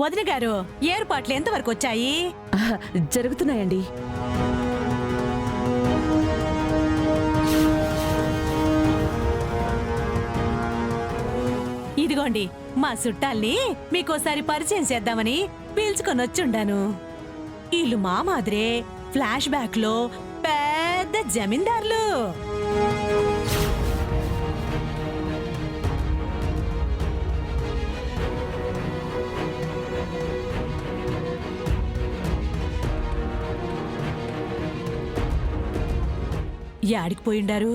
వదిన గారు, ఏర్పాట్లు ఎంతవరకు వచ్చాయి? జరుగుతున్నాయండి. ఇదిగోండి, మా చుట్టాల్ని మీకోసారి పరిచయం చేద్దామని పిలుచుకొని వచ్చుండాను. వీళ్ళు మా మాదిరే ఫ్లాష్ బ్యాక్ లో పెద్ద జమీందారులు. యాడికి పోయిండారు?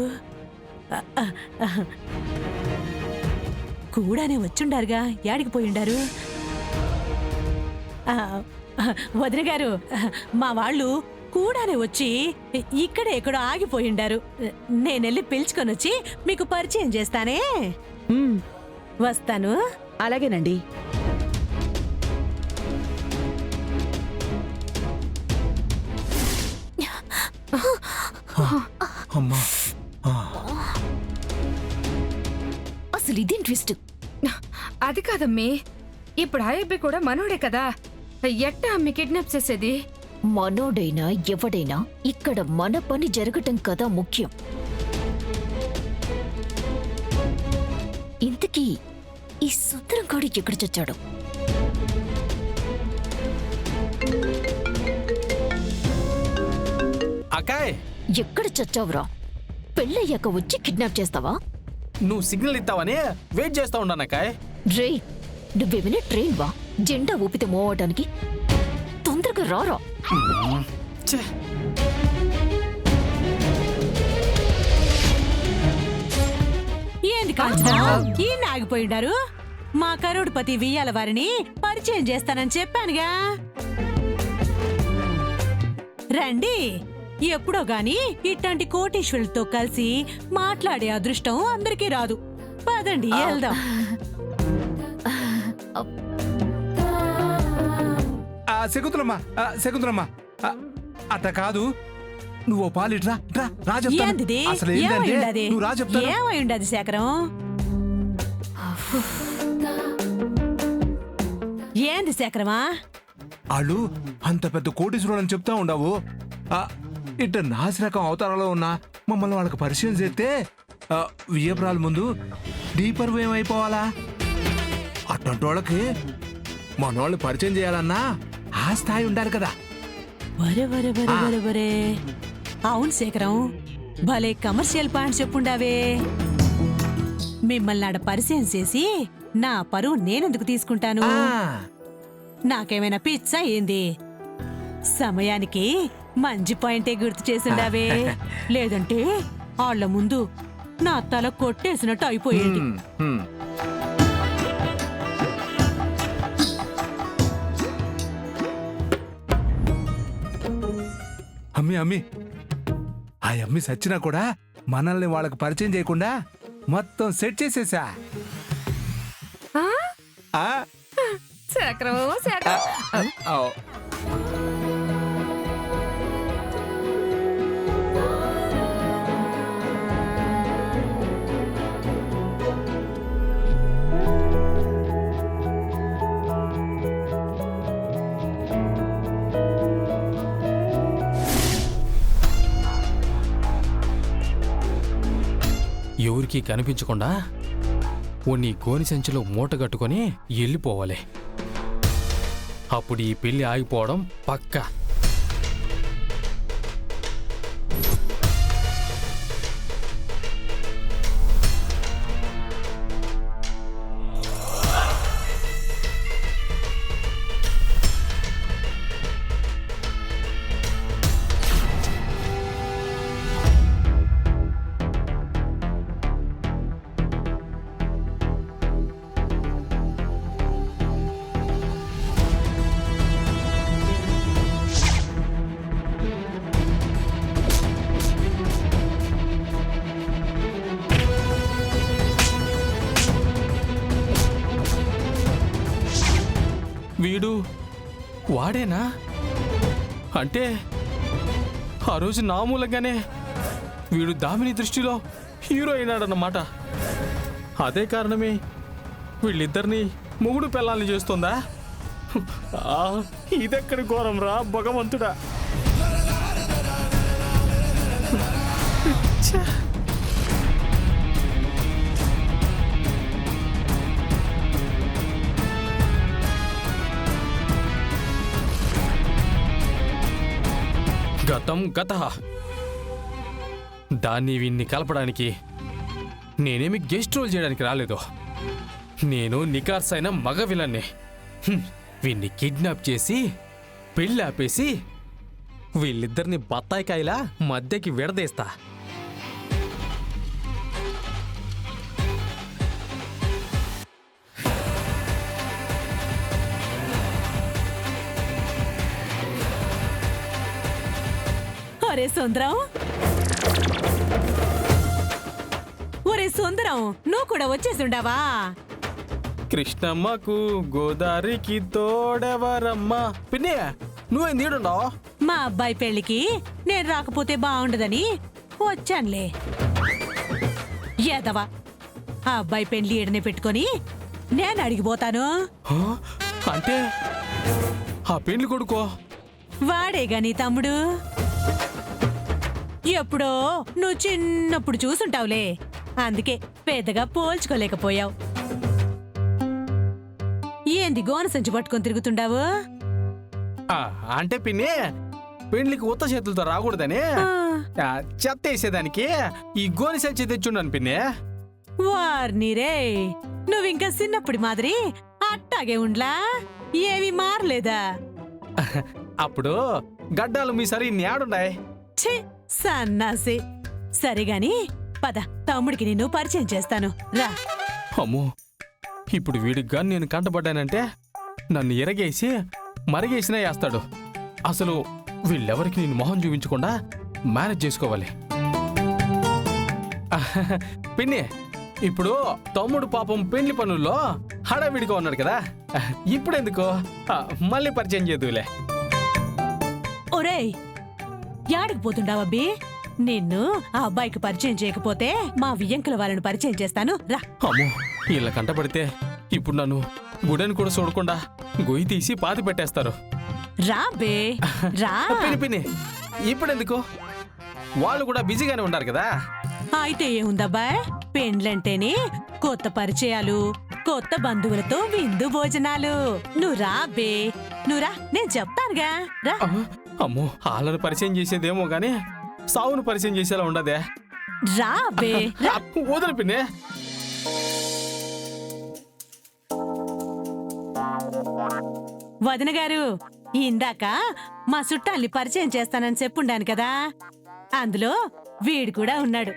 కూడానే వచ్చుండారుగా, యాడికి పోయిండారు? వదిన గారు, మా వాళ్ళు కూడానే వచ్చి ఇక్కడే ఎక్కడో ఆగిపోయిండారు. నేనెళ్ళి పిలుచుకొని వచ్చి మీకు పరిచయం చేస్తానే. వస్తాను. అలాగేనండి. అమ్మా, అసలు ఇదేం ట్విస్ట్? అది కాదమ్మి, ఇప్పుడు ఆ అబ్బాయి కూడా మనోడే కదా, ఎట్టా అమ్మి కిడ్నాప్ చేసేది? మనోడైనా ఎవడైనా ఇక్కడ మన పని జరగటం కదా ముఖ్యం. ఇంతకీ ఈ సుందరంగాడు ఎక్కడ చచ్చాడు? అక్కాయ్, ఎక్కడ చచ్చావురా? పెళ్ళయ్యాక వచ్చి కిడ్నాప్ చేస్తావా? నువ్వు సిగ్నల్ ఇస్తావని వెయిట్ చేస్తా ఉన్నాను అక్కాయ్. రే, నువ్వేమైనా ట్రైన్ వా జెండా ఊపితే మోవటానికి? తొందరగా రారా. ఛే, ఏంది కాంచనా, ఈయన ఆగిపోయిండారు? మా కరోడ్పతి వియ్యాల వారిని పరిచయం చేస్తానని చెప్పానుగా. రండి. ఎప్పుడో గాని ఇట్లాంటి కోటీశ్వరులతో కలిసి మాట్లాడే అదృష్టం అందరికీ రాదు. పదండి, వెళ్దాం. శకుంతలమ్మా, అట్ట కాదు, నువ్వు పాలిట్రా రా చెప్తాను. ఏందిది? అసలు ఏంటంటే ఏమైండది? నువ్వు రా చెప్తాను. ఏమైండది శేఖరం? ఏంది శేఖరమా? వాళ్ళు అంత పెద్ద కోటీశ్వరుడు అని చెప్తా ఉండవు. ఇట్ట నాసిరకం అవతారంలో ఉన్న మమ్మల్ని వాళ్ళకి పరిచయం చేస్తే వియ్యపురాల ముందు డీపర్ ఏమైపోవాలా? అట్లాంటి వాళ్ళకి మనోళ్ళని పరిచయం చేయాలన్నా ఆ స్థాయి ఉండాలి కదా. వరే వరే వరే వరే వరే, అవును శేఖరం, భలే కమర్షియల్ పాయింట్ చెప్పుండావే. మిమ్మల్ని ఆడ పరిచయం చేసి నా పరువు నేనెందుకు తీసుకుంటాను? నాకేమైనా పిచ్చా ఏంది? సమయానికి మంచి పాయింటే గుర్తు చేసిండావే. లేదంటే వాళ్ళ ముందు నా తల కొట్టేసినట్టు అయిపోయేది. అమ్మి ఆ అమ్మి సచ్చినా కూడా మనల్ని వాళ్ళకి పరిచయం చేయకుండా మొత్తం సెట్ చేసేసా. శేఖరం, ఎవరికి కనిపించకుండా నీ గోని సంచిలో మూట కట్టుకొని వెళ్ళిపోవాలి. అప్పుడు ఈ పెళ్లి ఆగిపోవడం పక్కా. వీడు వాడేనా? అంటే ఆ రోజు నా మూలంగానే వీడు దామిని దృష్టిలో హీరో అయినాడన్నమాట. అదే కారణమే వీళ్ళిద్దరినీ మొగుడు పెళ్ళాలని చేస్తుందా? ఇదెక్కడి ఘోరం రా భగవంతుడా. గతం గత. దాన్ని వీన్ని కలపడానికి నేనేమి గెస్ట్ రోల్ చేయడానికి రాలేదు. నేను నికార్సైన మగ విలన్ని. వీన్ని కిడ్నాప్ చేసి పెళ్ళి ఆపేసి వీళ్ళిద్దరిని బత్తాయికాయలా మధ్యకి విడదీస్తా. ఒరే సుందరం, ఒరే సుందరం, నువ్వు కూడా వచ్చేసుండావా? కృష్ణమ్మకు గోదారికి తోడెవరమ్మా. పిన్ని నువ్వేం నీడుండవు? మా అబ్బాయి పెళ్లికి నేను రాకపోతే బాగుండదని వచ్చానులే. ఏదవా, ఆ అబ్బాయి పెళ్లి ఈడనే పెట్టుకొని నేను అడిగిపోతాను. అంటే ఆ పెళ్లి కొడుకో వాడేగా నీ తమ్ముడు. ఎప్పుడో నువ్వు చిన్నప్పుడు చూసుంటావులే, అందుకే పెద్దగా పోల్చుకోలేకపోయావు. ఏంది గోన సంచి పట్టుకొని తిరుగుతుండావు? అంటే పిన్ని పెళ్లికి ఉత్త చేతులతో రాకూడదని చెత్త వేసేదానికి ఈ గోని సంచి తెచ్చుండను పిన్ని. వార్నిరే, నువ్వింకా చిన్నప్పుడు మాదిరి అట్టాగే ఉండ్లా, ఏమీ మారలేదా? అప్పుడు గడ్డాలు మీ సరి నేడుండాయి. ఛీ, సన్నాసి. సరిగాని పద, తమ్ముడికి నిన్ను పరిచయం చేస్తాను రా. అమ్మో, ఇప్పుడు వీడికి గాని నేను కంటపడ్డానంటే నన్ను ఎరగేసి మరగేసినా వేస్తాడు. అసలు వీళ్ళెవరికి నేను మొహం చూపించకుండా మేనేజ్ చేసుకోవాలి. పిన్ని, ఇప్పుడు తమ్ముడు పాపం పెళ్లి పనుల్లో హడావిడిగా ఉన్నాడు కదా, ఇప్పుడెందుకో మళ్ళీ పరిచయం చేద్దులే. ఒరేయ్, యాడికి పోతుండావబ్బి? నిన్ను ఆ అబ్బాయికి పరిచయం చేయకపోతే మా వియ్యంకుల వాళ్ళని పరిచయం చేస్తాను రా. అమ్మో, వీళ్ళ కంటపడితే ఇప్పుడు నన్ను గుడని కూడా చూడకుండా గొయ్యి తీసి పాతి పెట్టేస్తారు. రా బే రా. పిన్ని పిన్ని, ఇప్పుడెందుకు? వాళ్ళు కూడా బిజీగానే ఉన్నారు కదా. అయితే ఏముందబ్బాయ్, పెండ్లంటేనే కొత్త పరిచయాలు, కొత్త బంధువులతో విందు భోజనాలు. నువ్వు రా బే, నువ్వు రా, నేను చెప్తానుగా రా. అమ్మో, వాళ్ళని పరిచయం చేసేదేమో గానీ సావును పరిచయం చేసేలా ఉండదే. రా బే రా. వదలు పిన్ని. వదిన గారు, ఇందాక మా చుట్టాల్ని పరిచయం చేస్తానని చెప్పుండాను కదా, అందులో వీడు కూడా ఉన్నాడు.